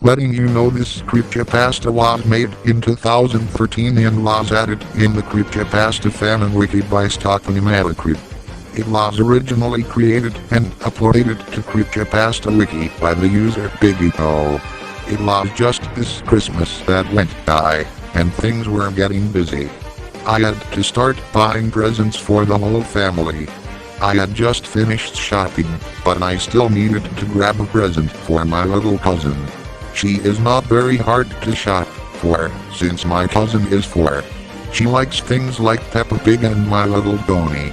letting you know this creepypasta was made in 2013 and was added in the Creepypasta fan and wiki by ATAK2005. It was originally created and uploaded to Creepypasta wiki by the user BiggyPo. It was just this Christmas that went by, and things were getting busy. I had to start buying presents for the whole family. I had just finished shopping, but I still needed to grab a present for my little cousin. She is not very hard to shop for, since my cousin is 4. She likes things like Peppa Pig and My Little Pony.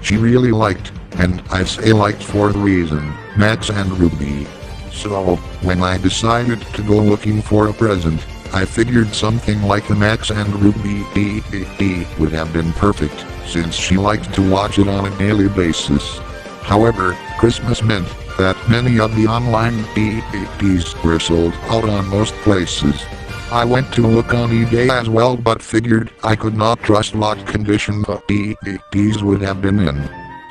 She really liked, and I say liked for the reason, Max and Ruby. So, when I decided to go looking for a present, I figured something like the Max and Ruby DVD would have been perfect, since she liked to watch it on a daily basis. However, Christmas meant that many of the online DVDs were sold out on most places. I went to look on eBay as well, but figured I could not trust what condition the DVDs would have been in.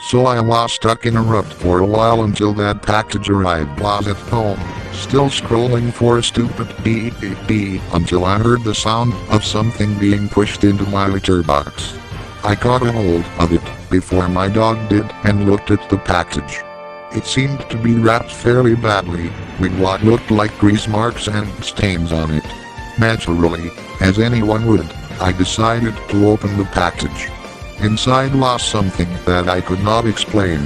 So I was stuck in a rut for a while until that package arrived. Was at home, still scrolling for a stupid DVD until I heard the sound of something being pushed into my litter box. I caught a hold of it before my dog did and looked at the package. It seemed to be wrapped fairly badly, with what looked like grease marks and stains on it. Naturally, as anyone would, I decided to open the package. Inside was something that I could not explain.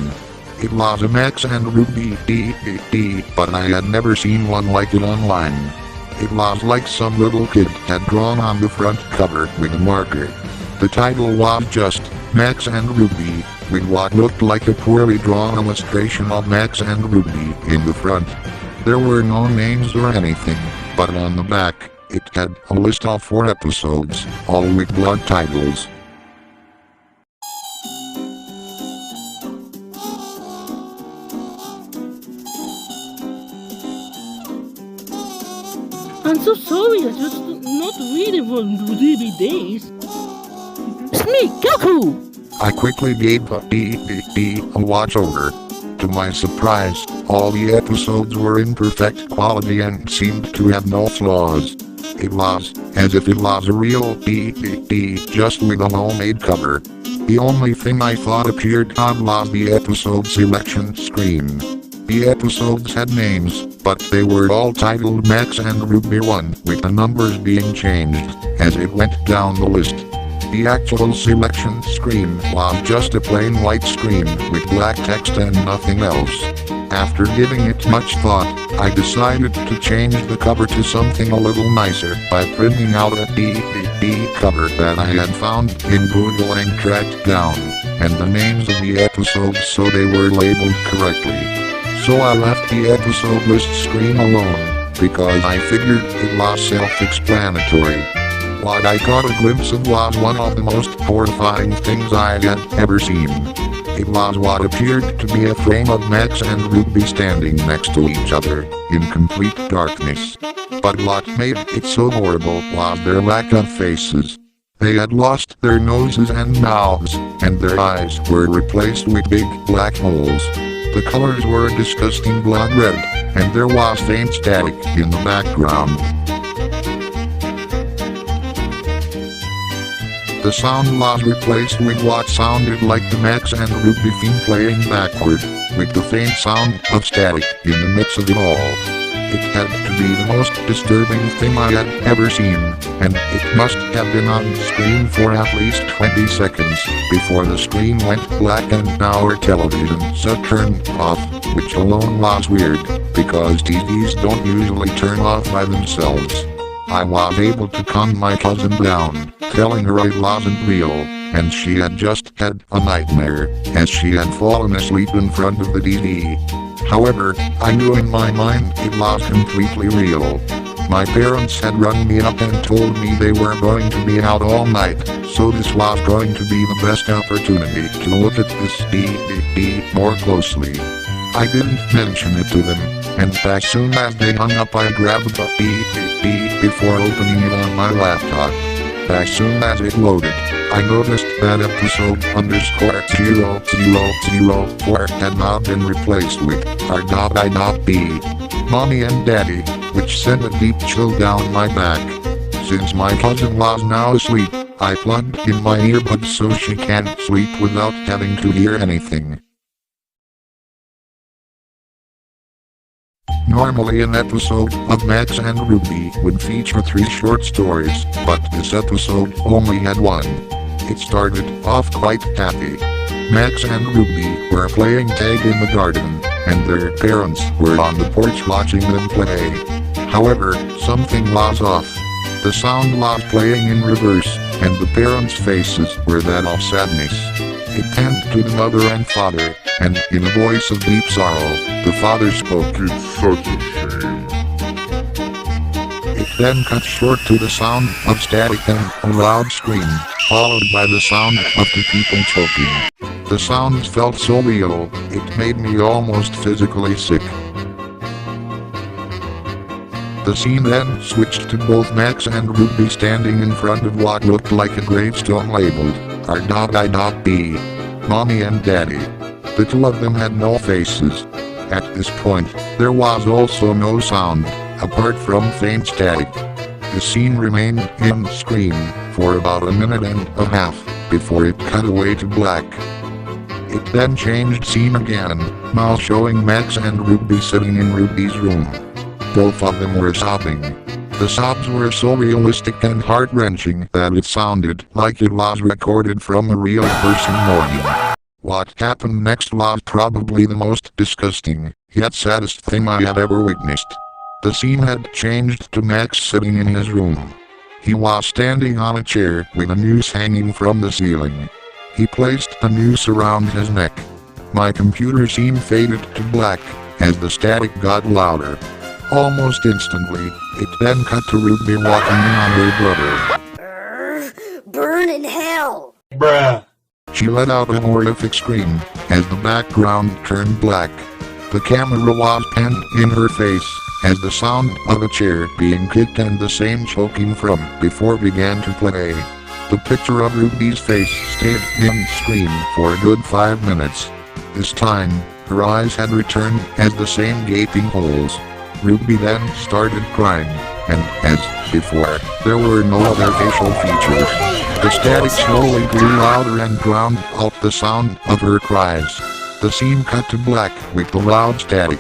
It was a Max and Ruby DVD, but I had never seen one like it online. It was like some little kid had drawn on the front cover with a marker. The title was just Max and Ruby, with what looked like a poorly drawn illustration of Max and Ruby in the front. There were no names or anything, but on the back, it had a list of 4 episodes, all with blood titles. I'm so sorry, I just not read it for DVDs. It's me, Goku! I quickly gave the DVD a watch over. To my surprise, all the episodes were in perfect quality and seemed to have no flaws. It was as if it was a real DVD, just with a homemade cover. The only thing I thought appeared odd was the episode selection screen. The episodes had names, but they were all titled Max and Ruby 1, with the numbers being changed as it went down the list. The actual selection screen was just a plain white screen with black text and nothing else. After giving it much thought, I decided to change the cover to something a little nicer by printing out a DVD cover that I had found in Google and tracked down, and the names of the episodes so they were labeled correctly. So I left the episode list screen alone, because I figured it was self-explanatory. What I caught a glimpse of was one of the most horrifying things I had ever seen. It was what appeared to be a frame of Max and Ruby standing next to each other, in complete darkness. But what made it so horrible was their lack of faces. They had lost their noses and mouths, and their eyes were replaced with big black holes. The colors were a disgusting blood red, and there was faint static in the background. The sound was replaced with what sounded like the Max and Ruby theme playing backward, with the faint sound of static in the midst of it all. It had to be the most disturbing thing I had ever seen, and it must have been on screen for at least 20 seconds before the screen went black and our television set turned off, which alone was weird, because TVs don't usually turn off by themselves. I was able to calm my cousin down, telling her it wasn't real, and she had just had a nightmare, as she had fallen asleep in front of the TV. However, I knew in my mind it was completely real. My parents had rung me up and told me they were going to be out all night, so this was going to be the best opportunity to look at this DVD more closely. I didn't mention it to them, and as soon as they hung up I grabbed the DVD before opening it on my laptop. As soon as it loaded, I noticed that episode _0004 had now been replaced with R.I.B. Mommy and Daddy, which sent a deep chill down my back. Since my cousin was now asleep, I plugged in my earbuds so she can't sleep without having to hear anything. Normally an episode of Max and Ruby would feature 3 short stories, but this episode only had 1. It started off quite happy. Max and Ruby were playing tag in the garden, and their parents were on the porch watching them play. However, something was off. The sound was playing in reverse, and the parents' faces were that of sadness. It panned to the mother and father, and in a voice of deep sorrow, the father spoke. "It's such a shame." It then cut short to the sound of static and a loud scream, followed by the sound of the people choking. The sounds felt so real, it made me almost physically sick. The scene then switched to both Max and Ruby standing in front of what looked like a gravestone labeled R.I.B. Mommy and Daddy. The 2 of them had no faces. At this point, there was also no sound, apart from faint static. The scene remained in screen for about a minute and a half, before it cut away to black. It then changed scene again, now showing Max and Ruby sitting in Ruby's room. Both of them were sobbing. The sobs were so realistic and heart-wrenching that it sounded like it was recorded from a real person mourning. What happened next was probably the most disgusting, yet saddest thing I had ever witnessed. The scene had changed to Max sitting in his room. He was standing on a chair with a noose hanging from the ceiling. He placed the noose around his neck. My computer scene faded to black as the static got louder. Almost instantly, it then cut to Ruby walking in on her brother. Burn in hell! Bruh. She let out a horrific scream as the background turned black. The camera was panned in her face as the sound of a chair being kicked and the same choking from before began to play. The picture of Ruby's face stayed in screen for a good 5 minutes. This time, her eyes had returned as the same gaping holes. Ruby then started crying, and as before, there were no other facial features. The static slowly grew louder and drowned out the sound of her cries. The scene cut to black with the loud static.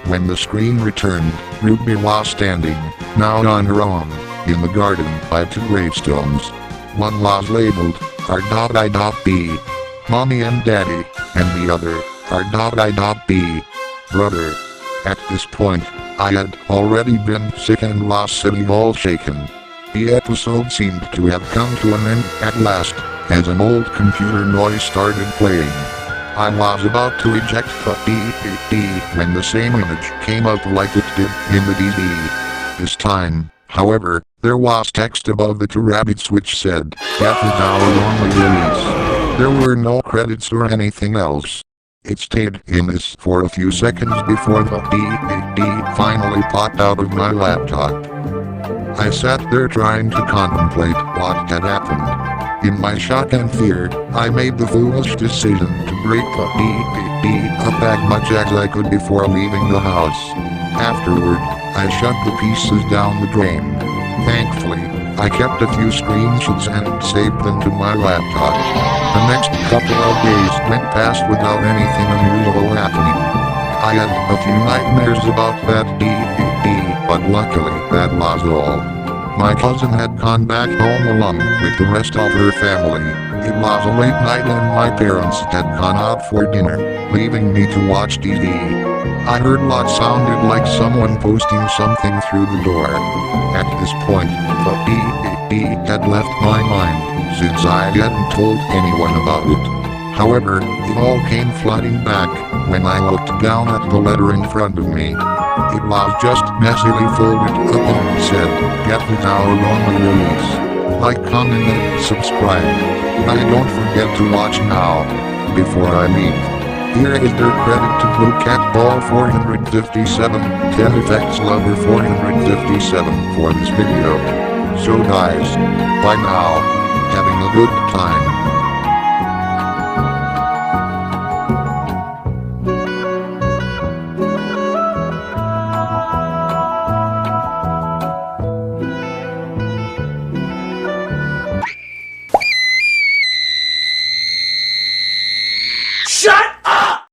When the screen returned, Ruby was standing, now on her own, in the garden by 2 gravestones. One was labeled R.I.B. Mommy and Daddy, and the other R.I.B. Brother. At this point, I had already been sick and was sitting all shaken. The episode seemed to have come to an end at last, as an old computer noise started playing. I was about to eject the DVD when the same image came up like it did in the DVD. This time, however, there was text above the 2 rabbits which said, "Death is our only release." There were no credits or anything else. It stayed in this for a few seconds before the DVD finally popped out of my laptop. I sat there trying to contemplate what had happened. In my shock and fear, I made the foolish decision to break the DVD up as much as I could before leaving the house. Afterward, I shut the pieces down the drain. Thankfully, I kept a few screenshots and saved them to my laptop. The next couple of days went past without anything unusual happening. I had a few nightmares about that DVD, but luckily that was all. My cousin had gone back home alone with the rest of her family. It was a late night and my parents had gone out for dinner, leaving me to watch TV. I heard what sounded like someone posting something through the door. At this point, the DVD had left my mind, since I hadn't told anyone about it. However, it all came flooding back when I looked down at the letter in front of me. It was just messily folded up and said, "Death is our only release." Like, comment, and subscribe. Don't forget to watch now, before I leave. Here is their credit to Blue Cat Ball 457, 10 Effects Lover 457 for this video. So guys, bye now. having a good time. Shut